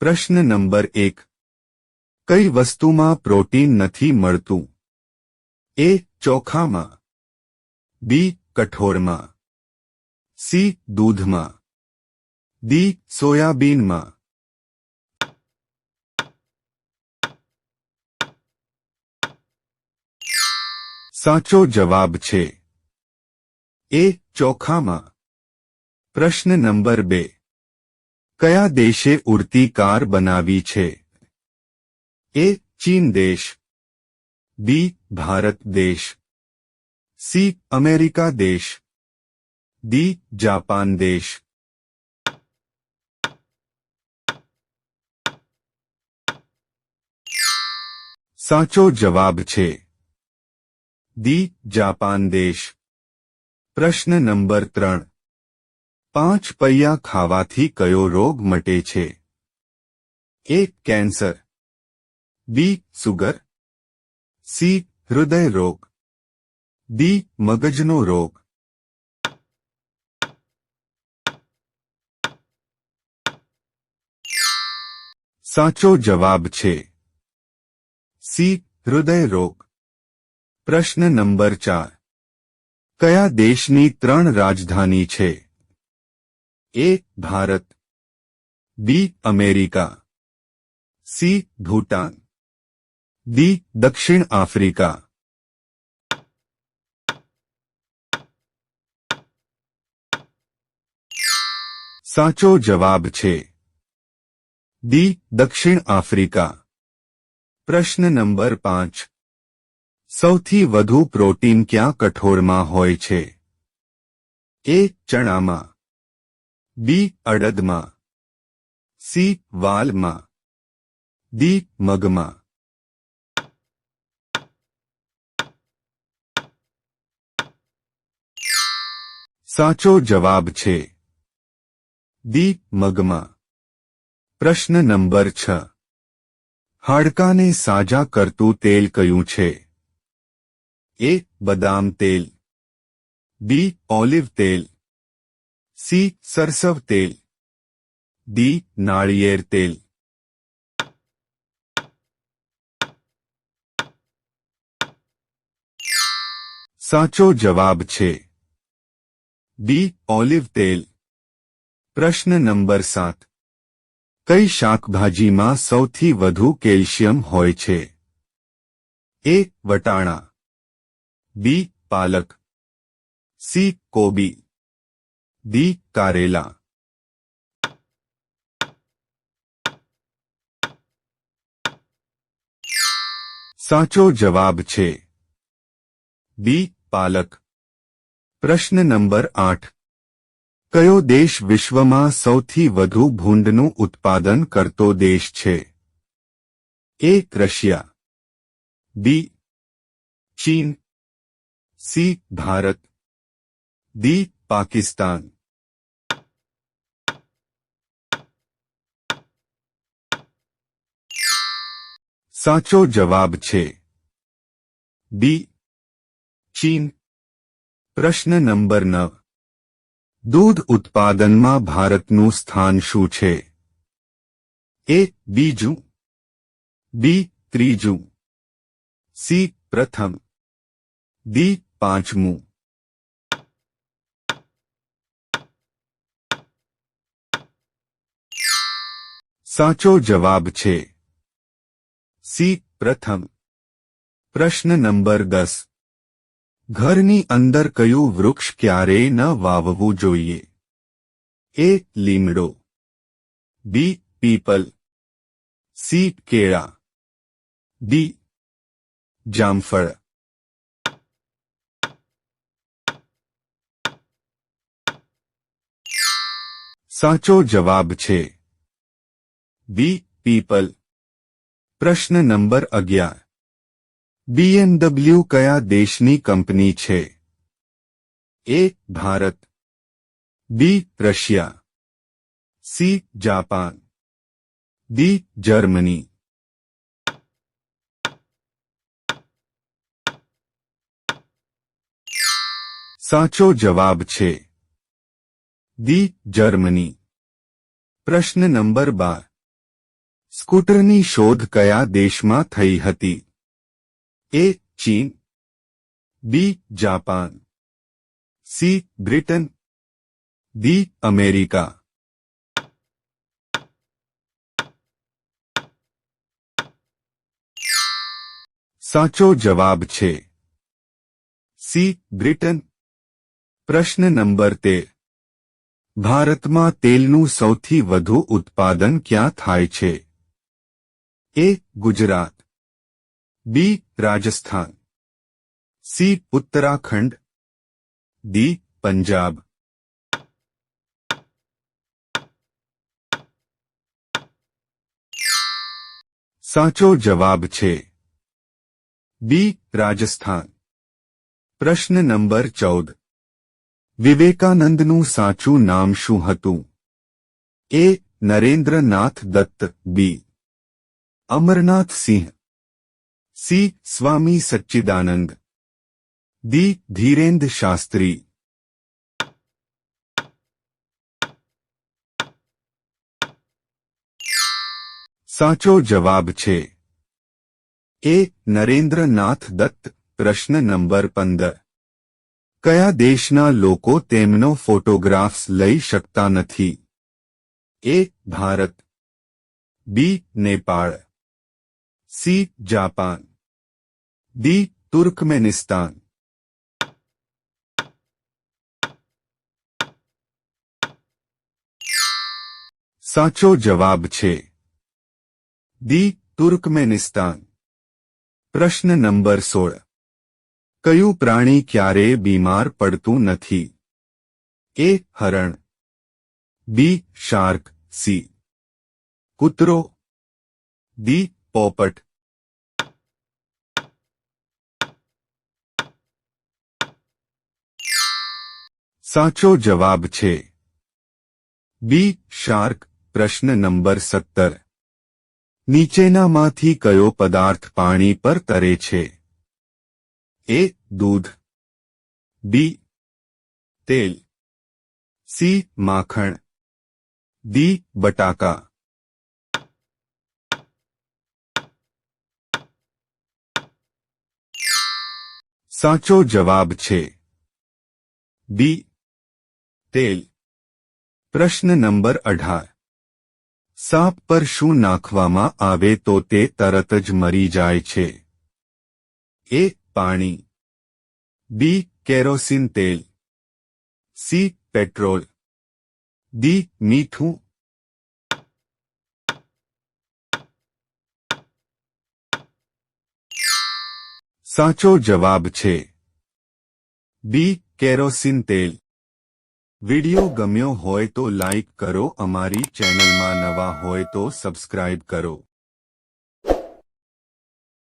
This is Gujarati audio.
પ્રશ્ન નંબર 1. કઈ વસ્તુમાં પ્રોટીન નથી મળતું? એ. ચોખામાં, બી. કઠોળમાં, સી. દૂધમાં, ડી. સોયાબીનમાં. સાચો જવાબ છે એ. ચોખામાં. પ્રશ્ન નંબર 2. કયા દેશે ઉડતી કાર બનાવી છે? એ. ચીન દેશ, બી. ભારત દેશ, સી. અમેરિકા દેશ, ડી. જાપાન દેશ. સાચો જવાબ છે ડી. જાપાન દેશ. પ્રશ્ન નંબર 3. 5 પૈયા ખાવાથી કયો રોગ મટે છે? A. Cancer, B. Sugar, C. હૃદય રોગ, ડી. મગજનો રોગ. સાચો જવાબ છે સી. હૃદય રોગ. પ્રશ્ન નંબર 4. કયા દેશની 3 રાજધાની છે? A. Bharat, B. America, C. Bhutan, D. દક્ષિણ આફ્રિકા. સાચો જવાબ છે ડી. દક્ષિણ આફ્રિકા. પ્રશ્ન નંબર 5. સૌથી વધુ પ્રોટીન ક્યાં કઠોળમાં હોય છે? એ. ચણામાં, બી. અડદમાં, સી. વાલમાં, ડી. મગમાં. સાચો જવાબ છે ડી. મગમાં. પ્રશ્ન નંબર 6. હાડકાને સાજા કરતું તેલ કયું છે? એ. બદામ તેલ, બી. ઓલિવ તેલ, સી. સરસવ તેલ, ડી. નાળિયેર તેલ. સાચો જવાબ છે બી. ઓલિવ તેલ. પ્રશ્ન નંબર 7. કઈ શાકભાજીમાં સૌથી વધુ કેલ્શિયમ હોય છે? એ. વટાણા, બી. પાલક, સી. કોબી, ડી. કારેલા. સાચો જવાબ છે બી. પાલક. પ્રશ્ન નંબર 8. કયો દેશ વિશ્વમાં સૌથી વધુ ભૂંડનું ઉત્પાદન કરતો દેશ છે? એ. રશિયા, બી. ચીન, સી. ભારત, ડી. પાકિસ્તાન. સાચો જવાબ છે બી. ચીન. પ્રશ્ન નંબર 9. દૂધ ઉત્પાદનમાં ભારતનું સ્થાન શું છે? એ. બીજું, બી. ત્રીજું, સી. પ્રથમ, ડી. પાંચમું. સાચો જવાબ છે સી. પ્રથમ. પ્રશ્ન નંબર 10. ઘરની અંદર કયું વૃક્ષ ક્યારેય ન વાવવું જોઈએ? એ. લીમડો, બી. પીપલ, સી. કેળા, ડી. જામફળ. સાચો જવાબ છે બી. પીપલ. પ્રશ્ન નંબર 11. BMW કયા દેશની કંપની છે? A. Bharat, B. Russia, C. Japan, D. Germany. સાચો જવાબ છે ડી. જર્મની. પ્રશ્ન નંબર 12. સ્કૂટરની શોધ કયા દેશમાં થઈ હતી? એ. ચીન, B. Japan, C. Britain, D. America. સાચો જવાબ છે સી. બ્રિટન. પ્રશ્ન નંબર 13. ભારતમાં તેલનું સૌથી વધુ ઉત્પાદન ક્યાં થાય છે? એ. ગુજરાત, બી. રાજસ્થાન, સી. ઉત્તરાખંડ, ડી. પંજાબ. સાચો જવાબ છે બી. રાજસ્થાન. પ્રશ્ન નંબર 14. વિવેકાનંદનું સાચું નામ શું હતું? એ. નરેન્દ્રનાથ દત્ત, બી. અમરનાથ સિંહ, સી. સ્વામી સચ્ચિદાનંદ, ડી. ધીરેન્દ્ર શાસ્ત્રી. સાચો જવાબ છે એ. નરેન્દ્રનાથ દત્ત. પ્રશ્ન નંબર 15. કયા દેશના લોકો તેમનો ફોટોગ્રાફ્સ લઈ શકતા નથી? A. Bharat, B. Nepal, C. Japan, D. Turkmenistan. સાચો જવાબ છે ડી. તુર્કમેનિસ્તાન. પ્રશ્ન નંબર 16. કયું પ્રાણી ક્યારેય બીમાર પડતું નથી? એ. હરણ, બી. Shark, C. કૂતરો, ડી. પોપટ. સાચો જવાબ છે બી. શાર્ક. પ્રશ્ન નંબર 17. નીચેનામાંથી કયો પદાર્થ પાણી પર તરે છે? એ. દૂધ, બી. તેલ, સી. માખણ, ડી. બટાકા. સાચો જવાબ છે બી. તેલ. પ્રશ્ન નંબર 18. સાપ પર શું નાખવામાં આવે તો તે તરત જ મરી જાય છે? એ. પાણી, બી. કેરોસીન તેલ, સી. Petrol, D. મીઠું. સાચો જવાબ છે બી. કેરોસીન તેલ. વિડિયો ગમ્યો હોય તો લાઇક કરો, અમારી ચેનલમાં નવા હોય તો સબસ્ક્રાઇબ કરો.